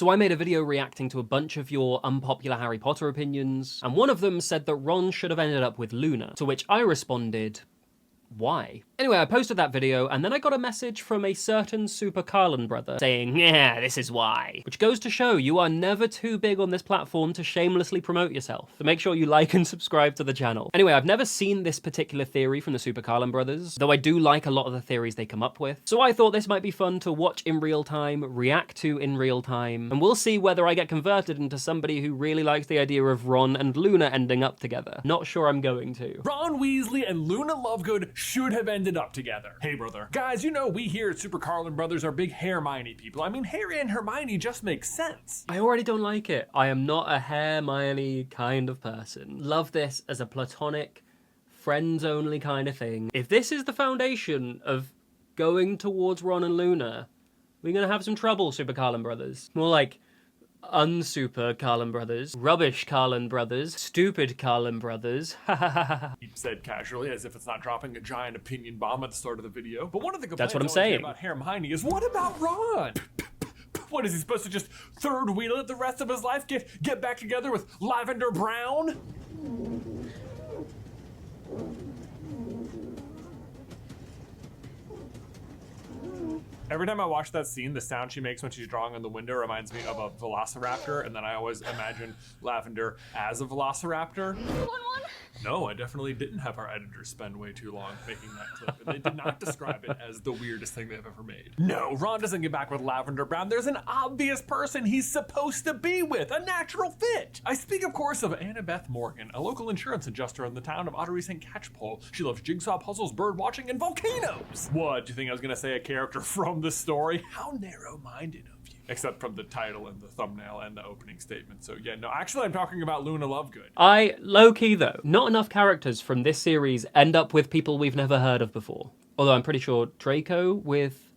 So I made a video reacting to a bunch of your unpopular Harry Potter opinions, and one of them said that Ron should have ended up with Luna, to which I responded, why? Anyway, I posted that video, and then I got a message from a certain SuperCarlinBrother saying, yeah, this is why. Which goes to show you are never too big on this platform to shamelessly promote yourself. So make sure you like and subscribe to the channel. Anyway, I've never seen this particular theory from the SuperCarlinBrothers, though I do like a lot of the theories they come up with. So I thought this might be fun to watch in real time, react to in real time, and we'll see whether I get converted into somebody who really likes the idea of Ron and Luna ending up together. Not sure I'm going to. Ron Weasley and Luna Lovegood should have ended up together. Hey, brother. Guys, you know we here at SuperCarlinBrothers are big Hermione people. I mean, Harry and Hermione just make sense. I already don't like it. I am not a Hermione kind of person. Love this as a platonic, friends-only kind of thing. If this is the foundation of going towards Ron and Luna, we're gonna have some trouble, SuperCarlinBrothers. More like unsuper CarlinBrothers, rubbish CarlinBrothers, stupid CarlinBrothers, He said casually, as if it's not dropping a giant opinion bomb at the start of the video. But one of the That's complaints what I'm I saying. about Hermione is, what about Ron? What, is he supposed to just third wheel it the rest of his life? Get back together with Lavender Brown? Every time I watch that scene, the sound she makes when she's drawing on the window reminds me of a velociraptor, and then I always imagine Lavender as a velociraptor. No, I definitely didn't have our editors spend way too long making that clip, and they did not describe it as the weirdest thing they've ever made. No, Ron doesn't get back with Lavender Brown. There's an obvious person he's supposed to be with, a natural fit. I speak, of course, of Annabeth Morgan, a local insurance adjuster in the town of Ottery St. Catchpole. She loves jigsaw puzzles, bird watching, and volcanoes. What, do you think I was gonna say a character from the story? How narrow-minded of you. Except from the title and the thumbnail and the opening statement. So yeah, no, actually I'm talking about Luna Lovegood. Low-key though, not enough characters from this series end up with people we've never heard of before. Although I'm pretty sure Draco with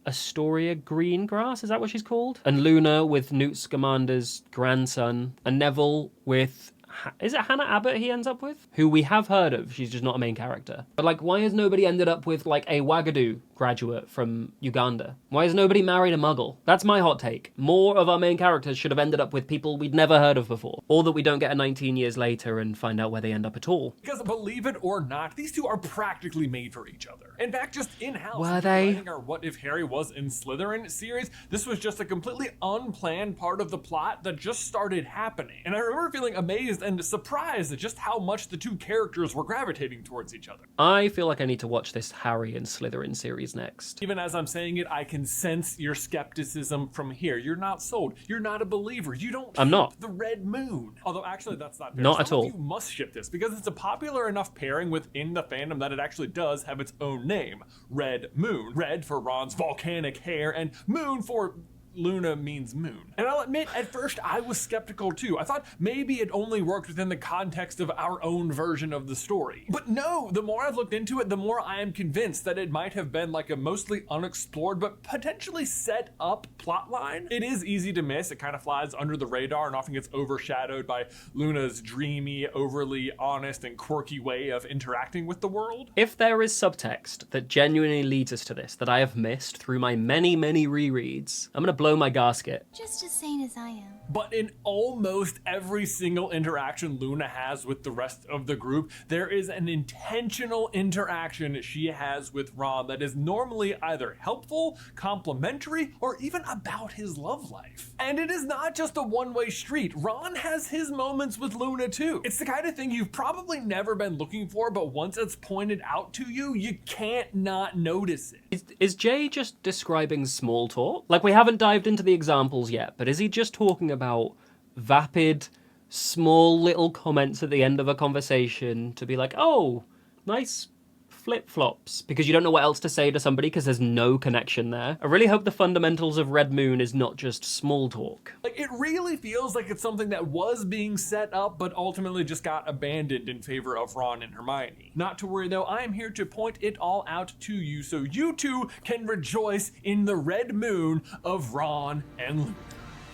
Astoria Greengrass, is that what she's called? And Luna with Newt Scamander's grandson. And Neville with, is it Hannah Abbott he ends up with? Who we have heard of, she's just not a main character. But like, why has nobody ended up with like a Wagadu graduate from Uganda? Why has nobody married a Muggle? That's my hot take. More of our main characters should have ended up with people we'd never heard of before. Or that we don't get a 19 years later and find out where they end up at all. Because believe it or not, these two are practically made for each other. In fact, just in-house, were they? Writing our What If Harry Was in Slytherin series, this was just a completely unplanned part of the plot that just started happening. And I remember feeling amazed and surprised at just how much the two characters were gravitating towards each other. I feel like I need to watch this Harry and Slytherin series next. Even as I'm saying it, I can sense your skepticism from here. You're not sold. You're not a believer. You don't I'm not. the Red Moon. Although actually that's not fair. Not at all. You must ship this because it's a popular enough pairing within the fandom that it actually does have its own name. Red Moon. Red for Ron's volcanic hair and Moon for Luna means moon. And I'll admit, at first I was skeptical too. I thought maybe it only worked within the context of our own version of the story. But no, the more I've looked into it, the more I am convinced that it might have been like a mostly unexplored but potentially set up plotline. It is easy to miss. It kind of flies under the radar and often gets overshadowed by Luna's dreamy, overly honest and quirky way of interacting with the world. If there is subtext that genuinely leads us to this that I have missed through my many rereads, I'm gonna blow my gasket. Just as sane as I am. But in almost every single interaction Luna has with the rest of the group, there is an intentional interaction she has with Ron that is normally either helpful, complimentary, or even about his love life. And it is not just a one-way street. Ron has his moments with Luna too. It's the kind of thing you've probably never been looking for, but once it's pointed out to you, you can't not notice it. Is Jay just describing small talk? Like, we haven't dived into the examples yet, but is he just talking about vapid, small little comments at the end of a conversation to be like, oh, nice flip-flops, because you don't know what else to say to somebody because there's no connection there? I really hope the fundamentals of Red Moon is not just small talk. Like, it really feels like it's something that was being set up but ultimately just got abandoned in favor of Ron and Hermione. Not to worry though, I am here to point it all out to you so you too can rejoice in the Red Moon of Ron and Luna.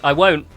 I won't.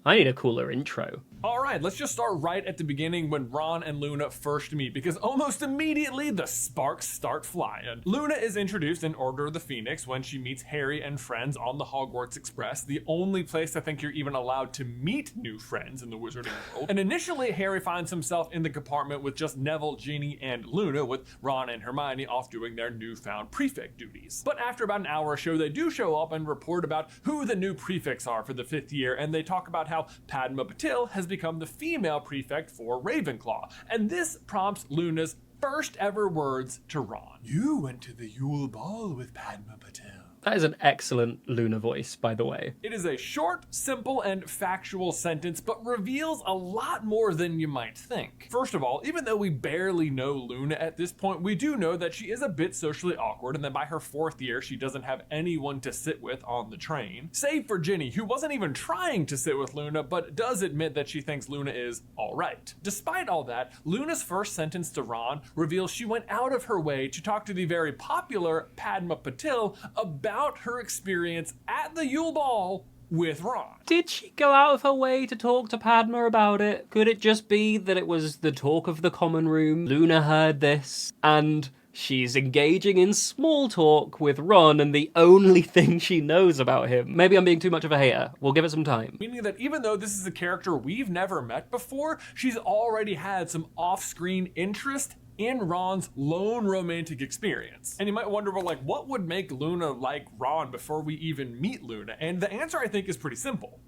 I need a cooler intro. All right, let's just start right at the beginning when Ron and Luna first meet, because almost immediately the sparks start flying. Luna is introduced in Order of the Phoenix when she meets Harry and friends on the Hogwarts Express, the only place I think you're even allowed to meet new friends in the wizarding world. And initially, Harry finds himself in the compartment with just Neville, Ginny, and Luna, with Ron and Hermione off doing their newfound prefect duties. But after about an hour or so, they do show up and report about who the new prefects are for the 5th year, and they talk about how Padma Patil has become the female prefect for Ravenclaw. And this prompts Luna's first ever words to Ron. You went to the Yule Ball with Padma Patil. That is an excellent Luna voice, by the way. It is a short, simple, and factual sentence, but reveals a lot more than you might think. First of all, even though we barely know Luna at this point, we do know that she is a bit socially awkward, and that by her 4th year, she doesn't have anyone to sit with on the train. Save for Ginny, who wasn't even trying to sit with Luna, but does admit that she thinks Luna is alright. Despite all that, Luna's first sentence to Ron reveals she went out of her way to talk to the very popular Padma Patil about her experience at the Yule Ball with Ron. Did she go out of her way to talk to Padma about it? Could it just be that it was the talk of the common room? Luna heard this, and she's engaging in small talk with Ron, and the only thing she knows about him. Maybe I'm being too much of a hater. We'll give it some time. Meaning that even though this is a character we've never met before, she's already had some off-screen interest in Ron's lone romantic experience. And you might wonder, well, like, what would make Luna like Ron before we even meet Luna? And the answer, I think, is pretty simple.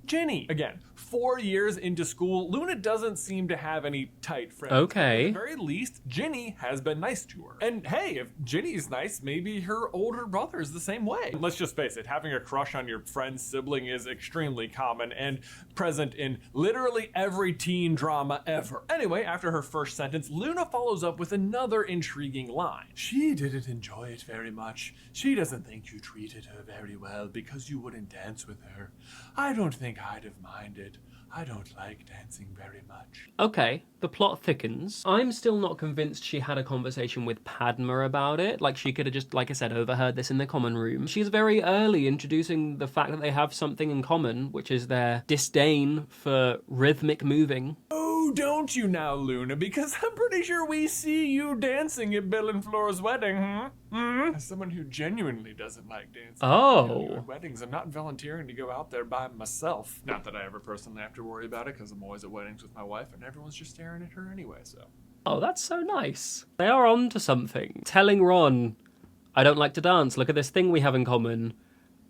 Ginny. Again, 4 years into school, Luna doesn't seem to have any tight friends. Okay. At the very least, Ginny has been nice to her. And hey, if Ginny's nice, maybe her older brother's the same way. Let's just face it, having a crush on your friend's sibling is extremely common and present in literally every teen drama ever. Anyway, after her first sentence, Luna follows up with another intriguing line. She didn't enjoy it very much. She doesn't think you treated her very well because you wouldn't dance with her. I don't think I'd have minded. I don't like dancing very much. Okay, the plot thickens. I'm still not convinced she had a conversation with Padma about it. Like, she could have just, like I said, overheard this in the common room. She's very early introducing the fact that they have something in common, which is their disdain for rhythmic moving. Oh, don't you now, Luna, because I'm pretty sure we see you dancing at Bill and Flora's wedding, huh? Mm-hmm. As someone who genuinely doesn't like dancing at weddings, I'm not volunteering to go out there by myself. Not that I ever personally have to worry about it, because I'm always at weddings with my wife, and everyone's just staring at her anyway, so. Oh, that's so nice. They are on to something. Telling Ron, I don't like to dance, look at this thing we have in common,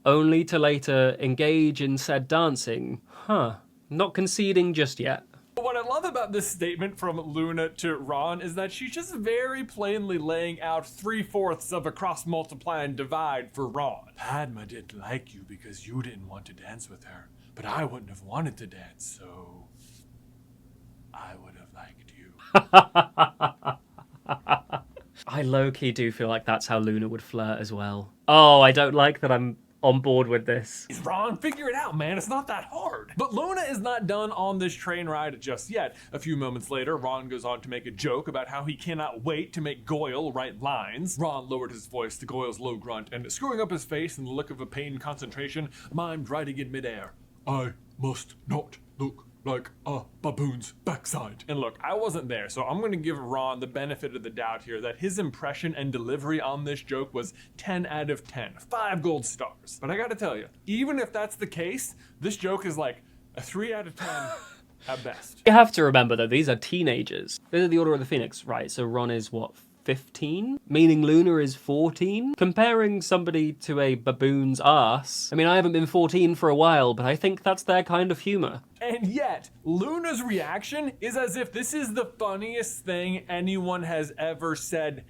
only to later engage in said dancing. Huh. Not conceding just yet. What I love about this statement from Luna to Ron is that she's just very plainly laying out 3/4 of a cross-multiply and divide for Ron. Padma didn't like you because you didn't want to dance with her, but I wouldn't have wanted to dance, so I would have liked you. I low-key do feel like that's how Luna would flirt as well. Oh, I don't like that I'm on board with this. Ron, figure it out, man. It's not that hard. But Luna is not done on this train ride just yet. A few moments later, Ron goes on to make a joke about how he cannot wait to make Goyle write lines. Ron lowered his voice to Goyle's low grunt and, screwing up his face in the look of a pained concentration, mimed writing in midair. I must not look like a baboon's backside. And look, I wasn't there, so I'm going to give Ron the benefit of the doubt here that his impression and delivery on this joke was 10 out of 10. 5 gold stars. But I gotta tell you, even if that's the case, this joke is like a 3 out of 10 at best. You have to remember, though, these are teenagers. These are the Order of the Phoenix, right? So Ron is, what, 15? Meaning Luna is 14? Comparing somebody to a baboon's ass. I mean, I haven't been 14 for a while, but I think that's their kind of humor. And yet, Luna's reaction is as if this is the funniest thing anyone has ever said,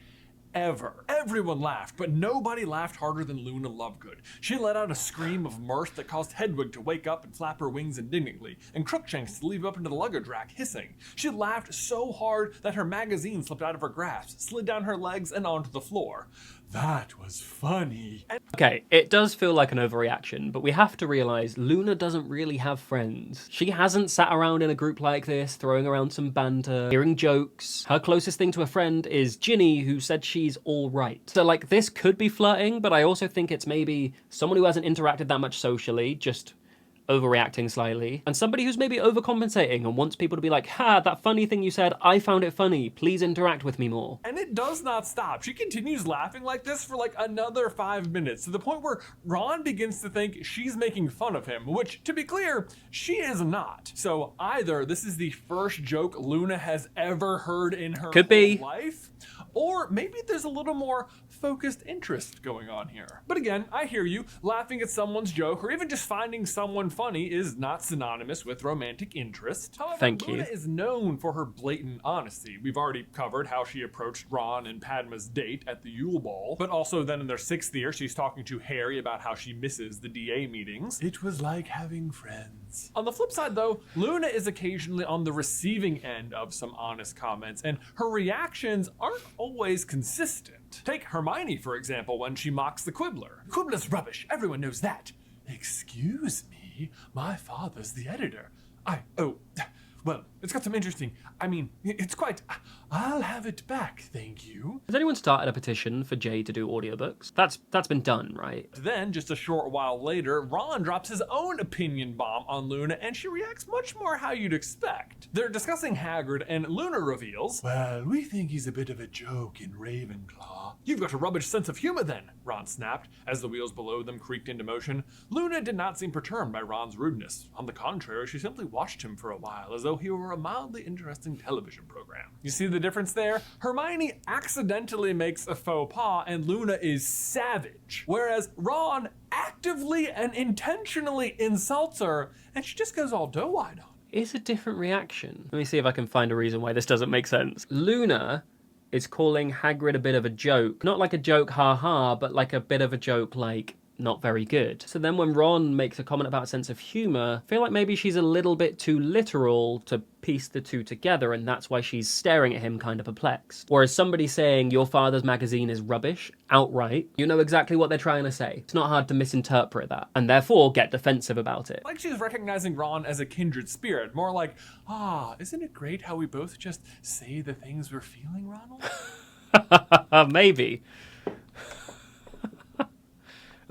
ever. Everyone laughed, but nobody laughed harder than Luna Lovegood. She let out a scream of mirth that caused Hedwig to wake up and flap her wings indignantly, and Crookshanks to leap up into the luggage rack, hissing. She laughed so hard that her magazine slipped out of her grasp, slid down her legs, and onto the floor. That was funny. Okay, it does feel like an overreaction, but we have to realize Luna doesn't really have friends. She hasn't sat around in a group like this, throwing around some banter, hearing jokes. Her closest thing to a friend is Ginny, who said she's all right. So, like, this could be flirting, but I also think it's maybe someone who hasn't interacted that much socially, just overreacting slightly, and somebody who's maybe overcompensating and wants people to be like, ha, that funny thing you said, I found it funny, please interact with me more. And it does not stop. She continues laughing like this for like another 5 minutes, to the point where Ron begins to think she's making fun of him, which, to be clear, she is not. So either this is the first joke Luna has ever heard in her whole life, or maybe there's a little more focused interest going on here. But again, I hear you. Laughing at someone's joke or even just finding someone funny is not synonymous with romantic interest. However, Luna is known for her blatant honesty. We've already covered how she approached Ron and Padma's date at the Yule Ball, but also then in their 6th year, she's talking to Harry about how she misses the DA meetings. It was like having friends. On the flip side though, Luna is occasionally on the receiving end of some honest comments, and her reactions aren't always consistent. Take Hermione, for example, when she mocks the Quibbler. Quibbler's rubbish, everyone knows that. Excuse me, my father's the editor. Well, it's got some interesting, it's quite, I'll have it back, thank you. Has anyone started a petition for Jay to do audiobooks? That's been done, right? Then, just a short while later, Ron drops his own opinion bomb on Luna, and she reacts much more how you'd expect. They're discussing Hagrid, and Luna reveals, well, we think he's a bit of a joke in Ravenclaw. You've got a rubbish sense of humor then, Ron snapped, as the wheels below them creaked into motion. Luna did not seem perturbed by Ron's rudeness. On the contrary, she simply watched him for a while, as though he were a mildly interesting television program. You see the difference there? Hermione accidentally makes a faux pas, and Luna is savage, whereas Ron actively and intentionally insults her, and she just goes all doe-eyed on him. It's a different reaction. Let me see if I can find a reason why this doesn't make sense. Luna is calling Hagrid a bit of a joke. Not like a joke, ha-ha, but like a bit of a joke, like, not very good. So then when Ron makes a comment about a sense of humor, I feel like maybe she's a little bit too literal to piece the two together, and that's why she's staring at him kind of perplexed. Whereas somebody saying your father's magazine is rubbish, outright, you know exactly what they're trying to say. It's not hard to misinterpret that, and therefore get defensive about it. Like she's recognizing Ron as a kindred spirit, more like, isn't it great how we both just say the things we're feeling, Ronald? Maybe.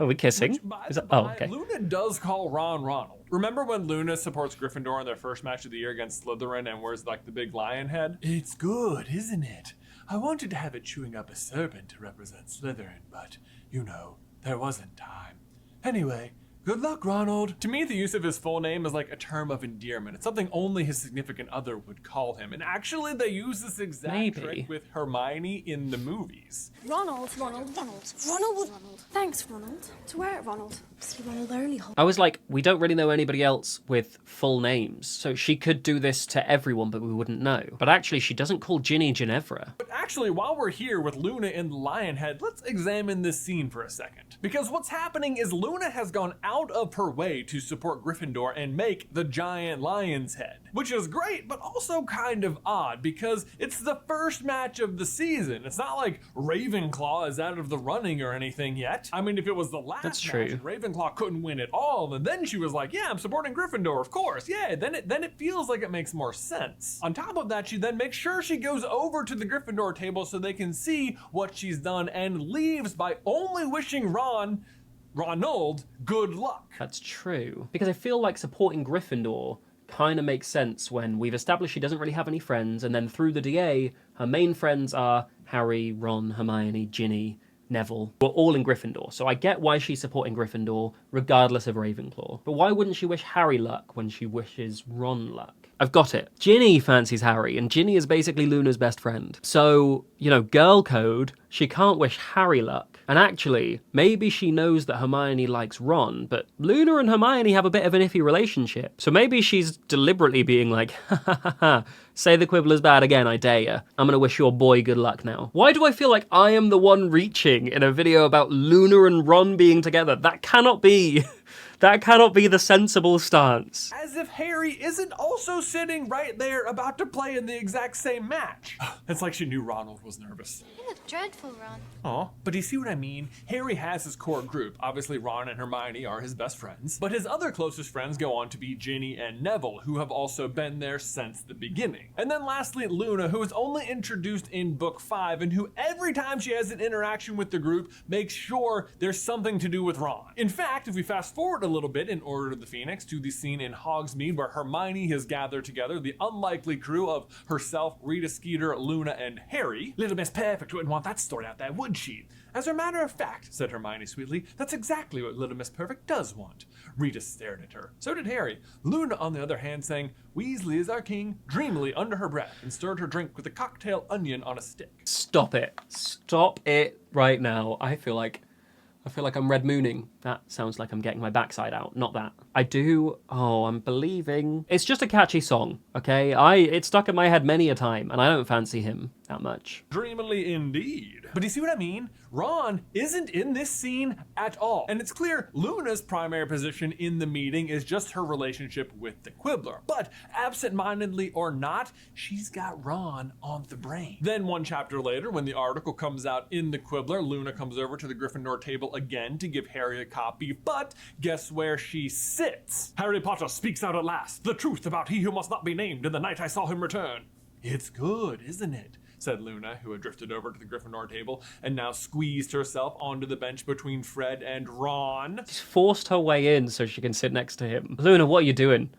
Are we kissing? Which, by the by, okay. Luna does call Ron Ronald. Remember when Luna supports Gryffindor in their first match of the year against Slytherin and wears like the big lion head? It's good, isn't it? I wanted to have it chewing up a serpent to represent Slytherin, but, you know, there wasn't time. Anyway, good luck, Ronald. To me, the use of his full name is like a term of endearment. It's something only his significant other would call him. And actually, they use this exact trick with Hermione in the movies. Ronald. Thanks, Ronald. To where, Ronald? See Ronald early. I was like, we don't really know anybody else with full names, so she could do this to everyone, but we wouldn't know. But actually, she doesn't call Ginny Ginevra. But actually, while we're here with Luna in the lion head, let's examine this scene for a second. Because what's happening is Luna has gone out of her way to support Gryffindor and make the giant lion's head. Which is great, but also kind of odd, because it's the first match of the season. It's not like Ravenclaw is out of the running or anything yet. I mean, if it was the last match, Ravenclaw couldn't win at all, and then she was like, yeah, I'm supporting Gryffindor, of course, yeah, then it feels like it makes more sense. On top of that, she then makes sure she goes over to the Gryffindor table so they can see what she's done, and leaves by only wishing Ronald good luck. That's true. Because I feel like supporting Gryffindor kind of makes sense when we've established she doesn't really have any friends, and then through the DA, her main friends are Harry, Ron, Hermione, Ginny, Neville. We're all in Gryffindor, so I get why she's supporting Gryffindor, regardless of Ravenclaw. But why wouldn't she wish Harry luck when she wishes Ron luck? I've got it. Ginny fancies Harry, and Ginny is basically Luna's best friend. So, you know, girl code, she can't wish Harry luck. And actually, maybe she knows that Hermione likes Ron, but Luna and Hermione have a bit of an iffy relationship. So maybe she's deliberately being like, ha ha ha ha, say the Quibbler's bad again, I dare ya. I'm gonna wish your boy good luck now. Why do I feel like I am the one reaching in a video about Luna and Ron being together? That cannot be. That cannot be the sensible stance. As if Harry isn't also sitting right there about to play in the exact same match. It's like she knew Ronald was nervous. You look dreadful, Ron. Aw, but you see what I mean? Harry has his core group. Obviously, Ron and Hermione are his best friends. But his other closest friends go on to be Ginny and Neville, who have also been there since the beginning. And then lastly, Luna, who is only introduced in book 5, and who every time she has an interaction with the group, makes sure there's something to do with Ron. In fact, if we fast forward a a little bit in Order of the Phoenix to the scene in Hogsmeade where Hermione has gathered together the unlikely crew of herself, Rita Skeeter, Luna, and Harry. Little Miss Perfect wouldn't want that story out there, would she? As a matter of fact, said Hermione sweetly, that's exactly what Little Miss Perfect does want. Rita stared at her. So did Harry. Luna, on the other hand, sang, Weasley is our king, dreamily under her breath, and stirred her drink with a cocktail onion on a stick. Stop it. Stop it right now. I feel like I'm red mooning. That sounds like I'm getting my backside out. Not that. I'm believing. It's just a catchy song, okay? It's stuck in my head many a time, and I don't fancy him that much. Dreamily indeed. But do you see what I mean? Ron isn't in this scene at all. And it's clear Luna's primary position in the meeting is just her relationship with the Quibbler. But absent-mindedly or not, she's got Ron on the brain. Then one chapter later, when the article comes out in the Quibbler, Luna comes over to the Gryffindor table again to give Harry a copy, but guess where she sits? Harry Potter speaks out at last. The truth about he who must not be named in the night I saw him return. It's good, isn't it? Said Luna, who had drifted over to the Gryffindor table and now squeezed herself onto the bench between Fred and Ron. She's forced her way in so she can sit next to him. Luna, what are you doing?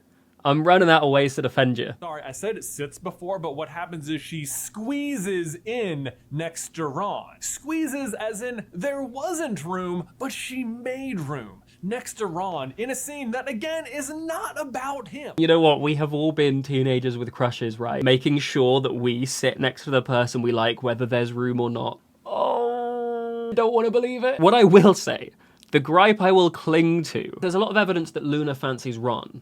I'm running out of ways to defend you. Sorry, I said it sits before, but what happens is she squeezes in next to Ron. Squeezes as in there wasn't room, but she made room next to Ron in a scene that, again, is not about him. You know what? We have all been teenagers with crushes, right? Making sure that we sit next to the person we like, whether there's room or not. Oh, don't want to believe it. What I will say, the gripe I will cling to, there's a lot of evidence that Luna fancies Ron.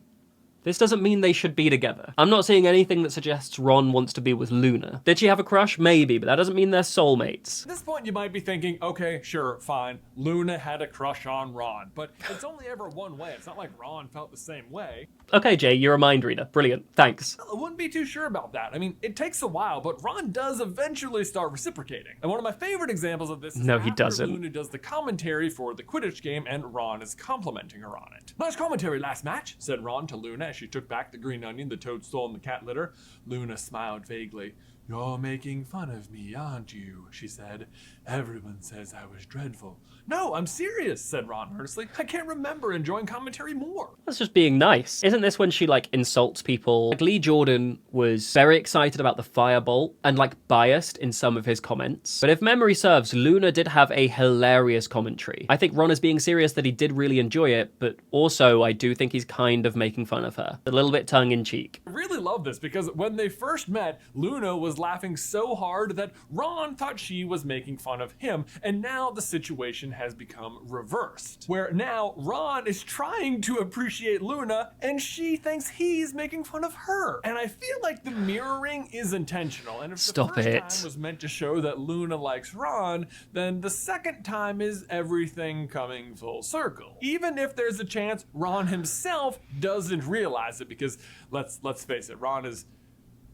This doesn't mean they should be together. I'm not seeing anything that suggests Ron wants to be with Luna. Did she have a crush? Maybe, but that doesn't mean they're soulmates. At this point, you might be thinking, okay, sure, fine. Luna had a crush on Ron, but it's only ever one way. It's not like Ron felt the same way. Okay, Jay, you're a mind reader. Brilliant. Thanks. I wouldn't be too sure about that. I mean, it takes a while, but Ron does eventually start reciprocating. And one of my favorite examples of this is No, he after doesn't. Luna does the commentary for the Quidditch game and Ron is complimenting her on it. Nice commentary last match, said Ron to Luna as she took back the green onion, the toadstool, and the cat litter. Luna smiled vaguely. You're making fun of me, aren't you? She said. Everyone says I was dreadful. No, I'm serious, said Ron earnestly. I can't remember enjoying commentary more. That's just being nice. Isn't this when she, like, insults people? Like, Lee Jordan was very excited about the firebolt and, like, biased in some of his comments. But if memory serves, Luna did have a hilarious commentary. I think Ron is being serious that he did really enjoy it, but also I do think he's kind of making fun of her. A little bit tongue-in-cheek. I really love this because when they first met, Luna was laughing so hard that Ron thought she was making fun of him, and now the situation has become reversed, where now Ron is trying to appreciate Luna and she thinks he's making fun of her. And I feel like the mirroring is intentional, and if the first time was meant to show that Luna likes Ron, then the second time is everything coming full circle. Even if there's a chance Ron himself doesn't realize it, because let's face it, Ron is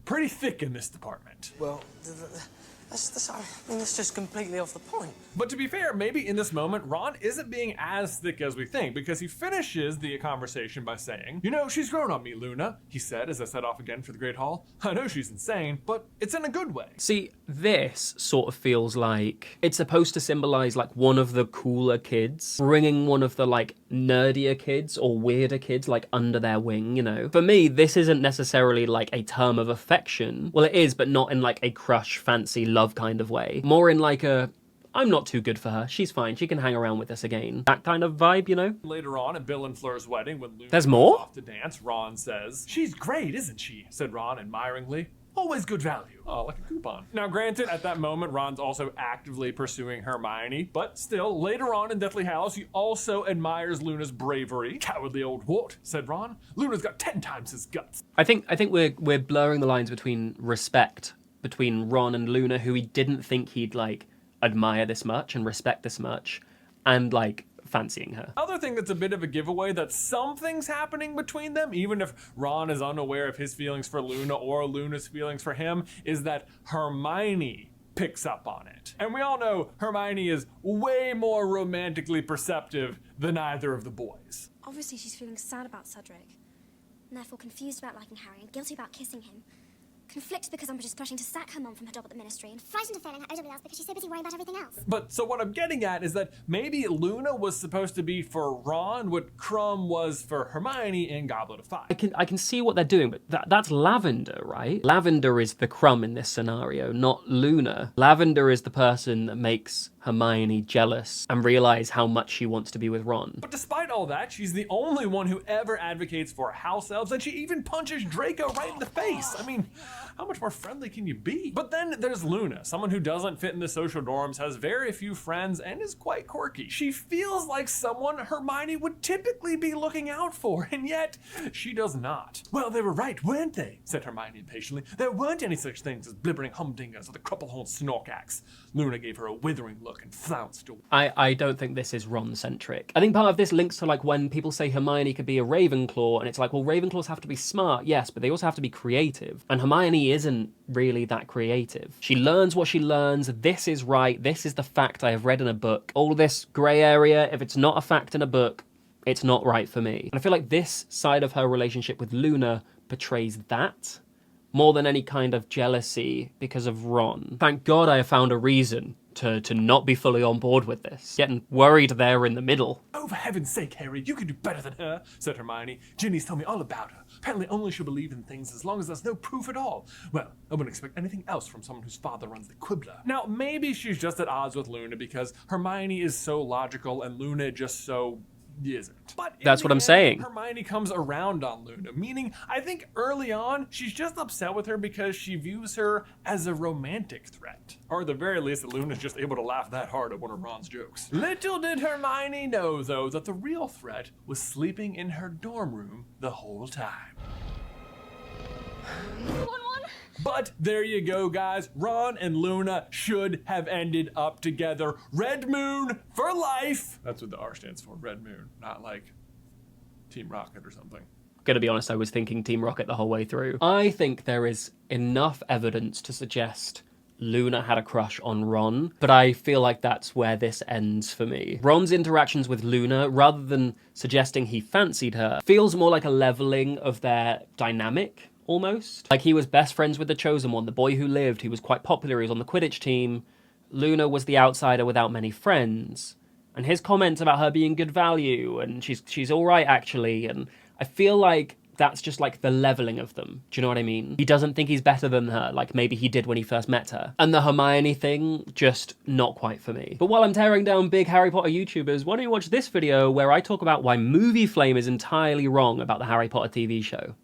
pretty thick in this department. Well, that's just completely off the point. But to be fair, maybe in this moment, Ron isn't being as thick as we think, because he finishes the conversation by saying, you know, she's grown on me, Luna, he said as I set off again for the Great Hall. I know she's insane, but it's in a good way. See, this sort of feels like it's supposed to symbolize, like, one of the cooler kids bringing one of the, like, nerdier kids or weirder kids, like, under their wing, you know? For me, this isn't necessarily, like, a term of affection. Well, it is, but not in, like, a crush, fancy, love kind of way. More in, like, a I'm not too good for her. She's fine. She can hang around with us again. That kind of vibe, you know? Later on at Bill and Fleur's wedding, when Luna There's more? goes off to dance, Ron says, she's great, isn't she? Said Ron admiringly. Always good value. Oh, like a coupon. Now, granted, at that moment, Ron's also actively pursuing Hermione, but still, later on in Deathly Hallows, he also admires Luna's bravery. Cowardly old wart, said Ron. Luna's got 10 times his guts. I think we're blurring the lines between respect between Ron and Luna, who he didn't think he'd, like, admire this much and respect this much, and, like, fancying her. Other thing that's a bit of a giveaway that something's happening between them, even if Ron is unaware of his feelings for Luna or Luna's feelings for him, is that Hermione picks up on it. And we all know Hermione is way more romantically perceptive than either of the boys. Obviously she's feeling sad about Cedric, and therefore confused about liking Harry and guilty about kissing him. conflicted because Umbridge is plotting to sack her mum from her job at the Ministry, and frightened of failing her OWLs because she's so busy worrying about everything else. But so what I'm getting at is that maybe Luna was supposed to be for Ron what Crumb was for Hermione in Goblet of Fire. I can see what they're doing, but that's Lavender, right? Lavender is the Crumb in this scenario, not Luna. Lavender is the person that makes Hermione jealous and realize how much she wants to be with Ron. But despite all that, she's the only one who ever advocates for house elves, and she even punches Draco right in the face. I mean, how much more friendly can you be? But then there's Luna, someone who doesn't fit in the social norms, has very few friends, and is quite quirky. She feels like someone Hermione would typically be looking out for, and yet she does not. Well, they were right, weren't they? Said Hermione impatiently. There weren't any such things as blibbering humdingers or the crumplehorn snorkax. Luna gave her a withering look and flounced away. I don't think this is Ron-centric. I think part of this links to like when people say Hermione could be a Ravenclaw, and it's like, well, Ravenclaws have to be smart, yes, but they also have to be creative. And Hermione isn't really that creative. She learns what she learns. This is right. This is the fact I have read in a book. All this grey area, if it's not a fact in a book, it's not right for me. And I feel like this side of her relationship with Luna portrays that more than any kind of jealousy because of Ron. Thank God I have found a reason to not be fully on board with this. Getting worried there in the middle. Oh, for heaven's sake, Harry, you can do better than her, said Hermione. Ginny's told me all about her. Apparently only she'll believe in things as long as there's no proof at all. Well, I wouldn't expect anything else from someone whose father runs the Quibbler. Now, maybe she's just at odds with Luna because Hermione is so logical and Luna just so isn't. But that's what I'm saying. Hermione comes around on Luna, meaning I think early on she's just upset with her because she views her as a romantic threat. Or at the very least that Luna's just able to laugh that hard at one of Ron's jokes. Little did Hermione know though that the real threat was sleeping in her dorm room the whole time. But there you go, guys. Ron and Luna should have ended up together. Red Moon for life. That's what the R stands for, Red Moon, not like Team Rocket or something. Gonna be honest, I was thinking Team Rocket the whole way through. I think there is enough evidence to suggest Luna had a crush on Ron, but I feel like that's where this ends for me. Ron's interactions with Luna, rather than suggesting he fancied her, feels more like a leveling of their dynamic. Almost. Like he was best friends with the Chosen One, the boy who lived, he was quite popular, he was on the Quidditch team. Luna was the outsider without many friends. And his comments about her being good value, and she's all right actually, and I feel like that's just like the leveling of them. Do you know what I mean? He doesn't think he's better than her, like maybe he did when he first met her. And the Hermione thing, just not quite for me. But while I'm tearing down big Harry Potter YouTubers, why don't you watch this video where I talk about why Movie Flame is entirely wrong about the Harry Potter TV show.